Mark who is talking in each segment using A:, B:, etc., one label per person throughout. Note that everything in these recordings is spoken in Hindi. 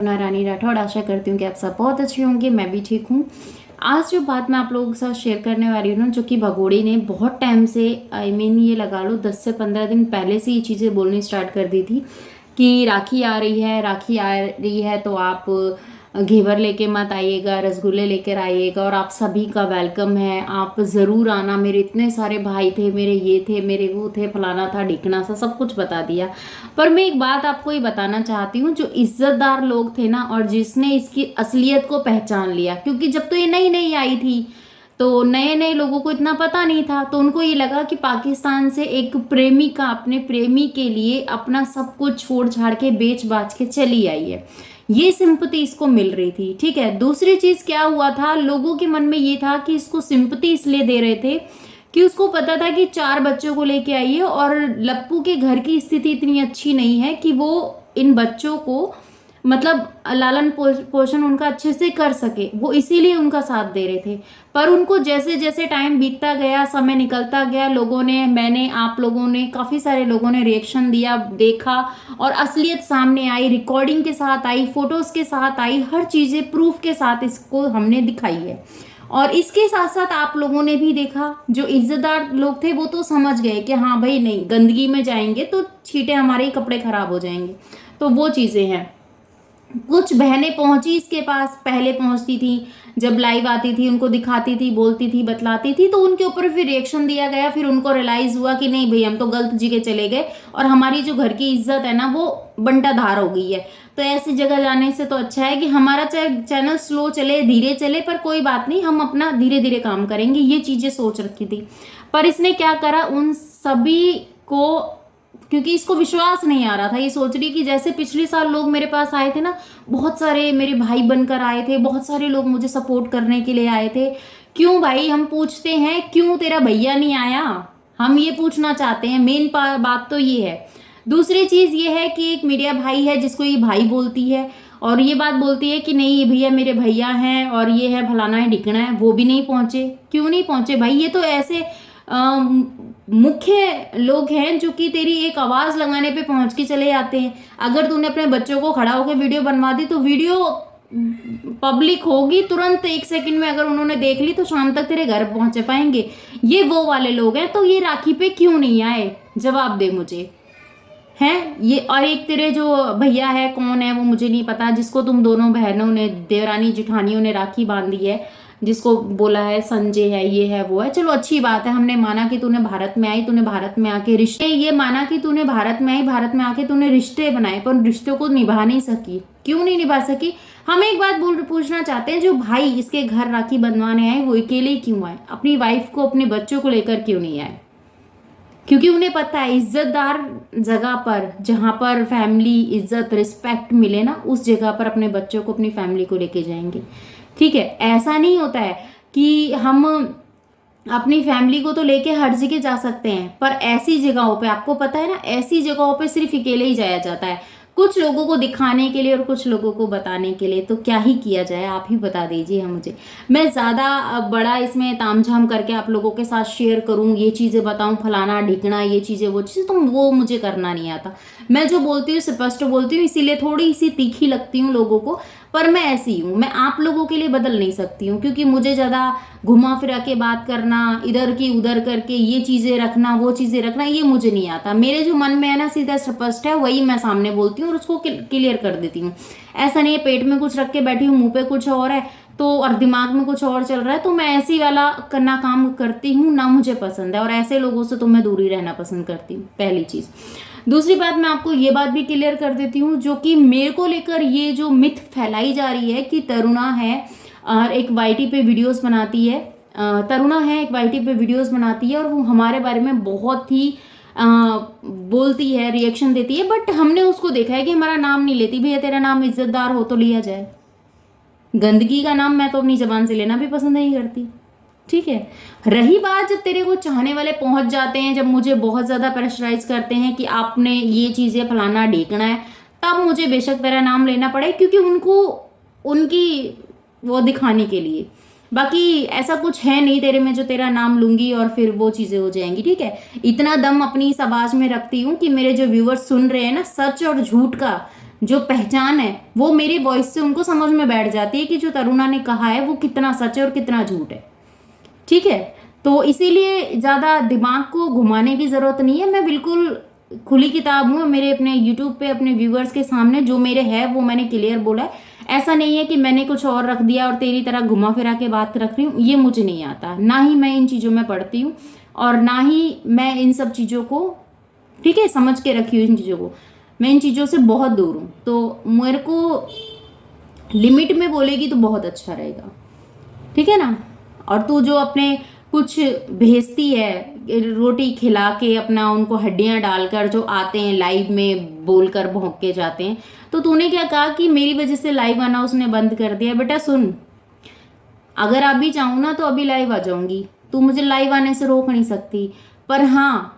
A: रानी राठौड़। आशा करती हूँ कि आप सब बहुत अच्छे होंगे, मैं भी ठीक हूँ। आज जो बात मैं आप लोगों के साथ शेयर करने वाली हूँ ना, जो कि भगोड़े ने बहुत टाइम से ये लगा लो 10 से 15 दिन पहले से ये चीज़ें बोलनी स्टार्ट कर दी थी कि राखी आ रही है, राखी आ रही है तो आप घेवर लेके मत आइएगा, रसगुल्ले लेकर आइएगा और आप सभी का वेलकम है, आप ज़रूर आना। मेरे इतने सारे भाई थे, मेरे ये थे, मेरे वो थे, फलाना था ढिकना सा, सब कुछ बता दिया। पर मैं एक बात आपको ये बताना चाहती हूँ, जो इज्जतदार लोग थे ना और जिसने इसकी असलियत को पहचान लिया, क्योंकि जब तो ये नई नई आई थी तो नए नए लोगों को इतना पता नहीं था, तो उनको ये लगा कि पाकिस्तान से एक प्रेमिका अपने प्रेमी के लिए अपना सब कुछ छोड़ छाड़ के बेच बाच के चली आई है। ये सिंपति इसको मिल रही थी, ठीक है। दूसरी चीज क्या हुआ था, लोगों के मन में ये था कि इसको सिंपति इसलिए दे रहे थे कि उसको पता था कि 4 बच्चों को लेके आई है और लप्पू के घर की स्थिति इतनी अच्छी नहीं है कि वो इन बच्चों को मतलब लालन पोषण उनका अच्छे से कर सके, वो इसीलिए उनका साथ दे रहे थे। पर उनको जैसे जैसे टाइम बीतता गया, समय निकलता गया, लोगों ने, मैंने, आप लोगों ने, काफी सारे लोगों ने रिएक्शन दिया, देखा और असलियत सामने आई, रिकॉर्डिंग के साथ आई, फोटोज के साथ आई, हर चीजें प्रूफ के साथ इसको हमने दिखाई है। और इसके साथ साथ आप लोगों ने भी देखा, जो इज्जतदार लोग थे वो तो समझ गए कि हाँ भाई नहीं, गंदगी में जाएंगे तो छींटे हमारे ही कपड़े खराब हो जाएंगे, तो वो चीजें हैं। कुछ बहनें पहुंची इसके पास, पहले पहुंचती थी, जब लाइव आती थी उनको दिखाती थी, बोलती थी, बतलाती थी, तो उनके ऊपर फिर रिएक्शन दिया गया। फिर उनको रियलाइज हुआ कि नहीं भाई, हम तो गलत जगह चले गए और हमारी जो घर की इज्जत है ना वो बंटाधार हो गई है। तो ऐसी जगह जाने से तो अच्छा है कि हमारा चाहे चैनल स्लो चले, धीरे चले, पर कोई बात नहीं, हम अपना धीरे धीरे काम करेंगे, ये चीजें सोच रखी थी। पर इसने क्या करा, उन सभी को, क्योंकि इसको विश्वास नहीं आ रहा था, ये सोच रही कि जैसे पिछले साल लोग मेरे पास आए थे ना, बहुत सारे मेरे भाई बनकर आए थे, बहुत सारे लोग मुझे सपोर्ट करने के लिए आए थे। क्यों भाई, हम पूछते हैं क्यों तेरा भैया नहीं आया, हम ये पूछना चाहते हैं। मेन बात तो ये है। दूसरी चीज ये है कि एक मीडिया भाई है जिसको ये भाई बोलती है और ये बात बोलती है कि नहीं ये भैया मेरे भैया हैं और ये है फलाना है ढिकना है, वो भी नहीं पहुंचे। क्यों नहीं पहुंचे भाई, ये तो ऐसे मुख्य लोग हैं जो कि तेरी एक आवाज लगाने पे पहुंच के चले जाते हैं। अगर तूने अपने बच्चों को खड़ा होकर वीडियो बनवा दी तो वीडियो पब्लिक होगी तुरंत, 1 सेकंड में अगर उन्होंने देख ली तो शाम तक तेरे घर पहुंचे पाएंगे। ये वो वाले लोग हैं, तो ये राखी पे क्यों नहीं आए, जवाब दे मुझे। हैं ये, और एक तेरे जो भैया है, कौन है वो मुझे नहीं पता, जिसको तुम दोनों बहनों ने, देवरानी जिठानियों ने राखी बांधी है, जिसको बोला है संजय है, ये है, वो है। चलो अच्छी बात है, हमने माना कि तूने भारत में आई, तूने भारत में आके रिश्ते, ये माना कि तूने भारत में आई, भारत में आके तूने रिश्ते बनाए, पर रिश्तों को निभा नहीं सकी। क्यों नहीं निभा सकी, हम एक बात पूछना चाहते हैं, जो भाई इसके घर राखी बंधवाने आए वो अकेले क्यों आए, अपनी वाइफ को, अपने बच्चों को लेकर क्यों नहीं आए? क्योंकि उन्हें पता है इज्जतदार जगह पर, जहां पर फैमिली, इज्जत, रिस्पेक्ट मिले ना, उस जगह पर अपने बच्चों को, अपनी फैमिली को लेके जाएंगे। ठीक है, ऐसा नहीं होता है कि हम अपनी फैमिली को तो लेके हर जगह जा सकते हैं, पर ऐसी जगहों पे, आपको पता है ना, ऐसी जगहों पे सिर्फ अकेले ही जाया जाता है, कुछ लोगों को दिखाने के लिए और कुछ लोगों को बताने के लिए। तो क्या ही किया जाए, आप ही बता दीजिए हम मुझे। मैं ज्यादा बड़ा इसमें तामझाम करके आप लोगों के साथ शेयर करूं, ये चीजें बताऊं, फलाना ढिकना, ये चीजें वो चीजें, तो वो मुझे करना नहीं आता। मैं जो बोलती हूँ स्पष्ट बोलती हूँ, इसीलिए थोड़ी सी तीखी लगती हूँ लोगों को, पर मैं ऐसी हूँ, मैं आप लोगों के लिए बदल नहीं सकती हूँ। क्योंकि मुझे ज्यादा घुमा फिरा के बात करना, इधर की उधर करके ये चीजें रखना, वो चीजें रखना, ये मुझे नहीं आता। मेरे जो मन में है ना, सीधा स्पष्ट है, वही मैं सामने बोलती हूँ और उसको क्लियर कर देती हूँ। ऐसा नहीं है पेट में कुछ रख के बैठी हूँ, मुंह पे कुछ और है तो, और दिमाग में कुछ और चल रहा है, तो मैं ऐसी वाला करना काम करती हूँ ना, मुझे पसंद है। और ऐसे लोगों से तो मैं दूरी रहना पसंद करती हूँ, पहली चीज। दूसरी बात, मैं आपको ये बात भी क्लियर कर देती हूँ, जो कि मेरे को लेकर ये जो मिथ फैलाई जा रही है कि तरुणा है और एक वाईटी पे वीडियोस बनाती है, तरुणा है एक वाईटी पे वीडियोस बनाती है और वो हमारे बारे में बहुत ही बोलती है, रिएक्शन देती है, बट हमने उसको देखा है कि हमारा नाम नहीं लेती। भैया तेरा नाम इज्जतदार हो तो लिया जाए, गंदगी का नाम मैं तो अपनी जबान से लेना भी पसंद नहीं करती। ठीक है, रही बात जब तेरे को चाहने वाले पहुंच जाते हैं, जब मुझे बहुत ज्यादा प्रेशराइज करते हैं कि आपने ये चीजें फलाना ढेकना है, तब मुझे बेशक तेरा नाम लेना पड़े, क्योंकि उनको उनकी वो दिखाने के लिए। बाकी ऐसा कुछ है नहीं तेरे में जो तेरा नाम लूंगी और फिर वो चीजें हो जाएंगी। ठीक है, इतना दम अपनी इस आवाज में रखती हूँ कि मेरे जो व्यूअर्स सुन रहे हैं ना, सच और झूठ का जो पहचान है वो मेरी वॉइस से उनको समझ में बैठ जाती है कि जो तरुणा ने कहा है वो कितना सच है और कितना झूठ है। ठीक है, तो इसीलिए ज़्यादा दिमाग को घुमाने की ज़रूरत नहीं है। मैं बिल्कुल खुली किताब हूँ। मेरे अपने यूट्यूब पे अपने व्यूअर्स के सामने जो मेरे है वो मैंने क्लियर बोला है। ऐसा नहीं है कि मैंने कुछ और रख दिया और तेरी तरह घुमा फिरा के बात रख रही हूँ, ये मुझे नहीं आता। ना ही मैं इन चीज़ों में पढ़ती हूँ और ना ही मैं इन सब चीज़ों को, ठीक है, समझ के रखी हूँ इन चीज़ों को। मैं इन चीज़ों से बहुत दूर हूँ, तो मेरे को लिमिट में बोलेगी तो बहुत अच्छा रहेगा, ठीक है ना। और तू जो अपने कुछ भेजती है रोटी खिला के अपना उनको हड्डियां डालकर, जो आते हैं लाइव में बोलकर भौंक के जाते हैं, तो तूने क्या कहा कि मेरी वजह से लाइव आना उसने बंद कर दिया। बेटा सुन, अगर अभी चाहूँ ना तो अभी लाइव आ जाऊंगी, तू मुझे लाइव आने से रोक नहीं सकती। पर हाँ,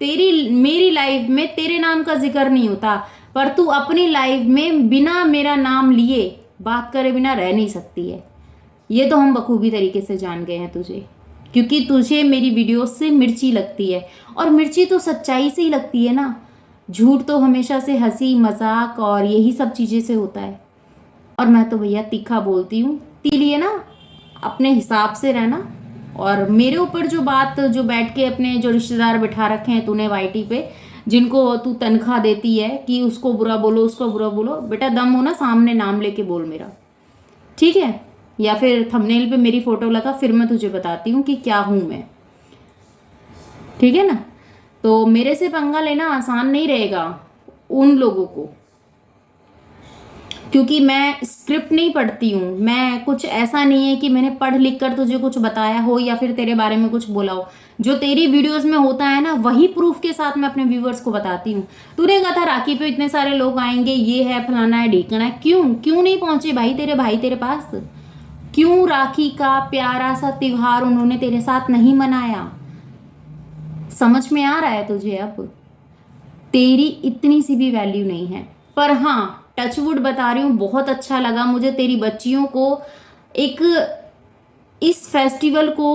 A: तेरी मेरी लाइव में तेरे नाम का जिक्र नहीं होता, पर तू अपनी लाइव में बिना मेरा नाम लिए बात करे बिना रह नहीं सकती है। ये तो हम बखूबी तरीके से जान गए हैं तुझे, क्योंकि तुझे मेरी वीडियो से मिर्ची लगती है, और मिर्ची तो सच्चाई से ही लगती है ना। झूठ तो हमेशा से हंसी मजाक और यही सब चीज़ें से होता है। और मैं तो भैया तीखा बोलती हूँ, इसीलिए ना अपने हिसाब से रहना। और मेरे ऊपर जो बात, जो बैठ के अपने जो रिश्तेदार बिठा रखे हैं तूने वाईटी पे, जिनको तू तनख्वाह देती है कि उसको बुरा बोलो उसको बुरा बोलो, बेटा दम हो ना सामने नाम लेके बोल मेरा, ठीक है। या फिर थंबनेल पे मेरी फोटो लगा, फिर मैं तुझे बताती हूँ कि क्या हूँ मैं, ठीक है ना। तो मेरे से पंगा लेना आसान नहीं रहेगा उन लोगों को, क्योंकि मैं स्क्रिप्ट नहीं पढ़ती हूँ। मैं कुछ ऐसा नहीं है कि मैंने पढ़ लिख कर तुझे कुछ बताया हो या फिर तेरे बारे में कुछ बोला हो। जो तेरी वीडियोस में होता है ना, वही प्रूफ के साथ मैं अपने व्यूवर्स को बताती हूँ। तूने कहा था राखी पे इतने सारे लोग आएंगे, ये है फलाना है ढीकना है, क्यों नहीं पहुंचे भाई तेरे पास? क्यों राखी का प्यारा सा त्योहार उन्होंने तेरे साथ नहीं मनाया? समझ में आ रहा है तुझे अब? तेरी इतनी सी भी वैल्यू नहीं है। पर हाँ, टचवुड बता रही हूँ, बहुत अच्छा लगा मुझे तेरी बच्चियों को एक इस फेस्टिवल को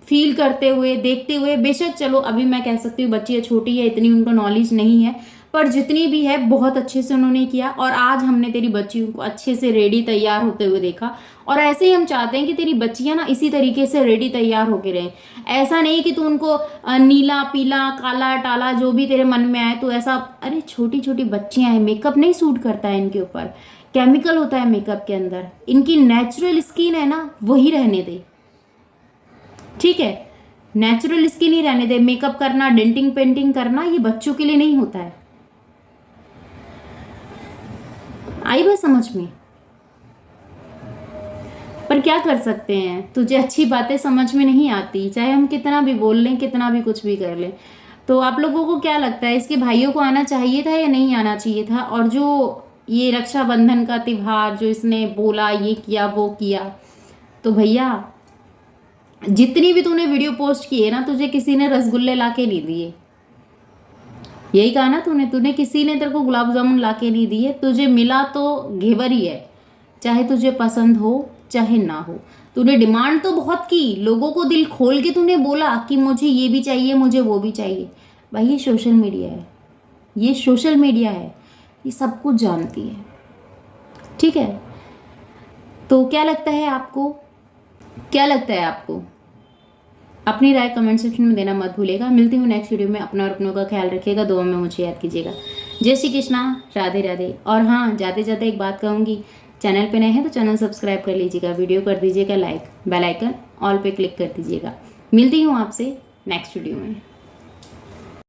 A: फील करते हुए, देखते हुए। बेशक चलो अभी मैं कह सकती हूँ बच्ची छोटी है, इतनी उनको नॉलेज नहीं है, पर जितनी भी है बहुत अच्छे से उन्होंने किया। और आज हमने तेरी बच्चियों को अच्छे से रेडी तैयार होते हुए देखा, और ऐसे ही हम चाहते हैं कि तेरी बच्चियां ना इसी तरीके से रेडी तैयार होके रहें। ऐसा नहीं कि तू उनको नीला पीला काला टाला जो भी तेरे मन में आए तो ऐसा, अरे छोटी छोटी बच्चियां हैं, मेकअप नहीं सूट करता है इनके ऊपर, केमिकल होता है मेकअप के अंदर। इनकी नेचुरल स्किन है ना, वही रहने दे, ठीक है। नेचुरल स्किन ही रहने दे। मेकअप करना, डेंटिंग पेंटिंग करना, ये बच्चों के लिए नहीं होता है। आई बात समझ में? पर क्या कर सकते हैं, तुझे अच्छी बातें समझ में नहीं आती, चाहे हम कितना भी बोल लें, कितना भी कुछ भी कर लें। तो आप लोगों को क्या लगता है, इसके भाइयों को आना चाहिए था या नहीं आना चाहिए था? और जो ये रक्षाबंधन का त्योहार जो इसने बोला, ये किया वो किया, तो भैया जितनी भी तूने वीडियो पोस्ट की है ना, तुझे किसी ने रसगुल्ले ला के नहीं दिए। यही कहा ना तूने किसी ने तेरे को गुलाब जामुन ला के नहीं दिए। तुझे मिला तो घेवर ही है, चाहे तुझे पसंद हो चाहे ना हो। तूने डिमांड तो बहुत की, लोगों को दिल खोल के तूने बोला कि मुझे ये भी चाहिए, मुझे वो भी चाहिए। भाई ये सोशल मीडिया है, ये सोशल मीडिया है, ये सब कुछ जानती है, ठीक है। तो क्या लगता है आपको, क्या लगता है आपको? अपनी राय कमेंट सेक्शन में देना मत भूलिएगा। मिलती हूँ नेक्स्ट वीडियो में। अपना और अपनों का ख्याल रखिएगा, दुआ में मुझे याद कीजिएगा। जय श्री कृष्णा, राधे राधे। और हाँ, जाते जाते एक बात कहूँगी, चैनल पे नए हैं तो चैनल सब्सक्राइब कर लीजिएगा, वीडियो कर दीजिएगा लाइक, बेल आइकन ऑल पे क्लिक कर दीजिएगा। मिलती हूँ आपसे नेक्स्ट वीडियो में।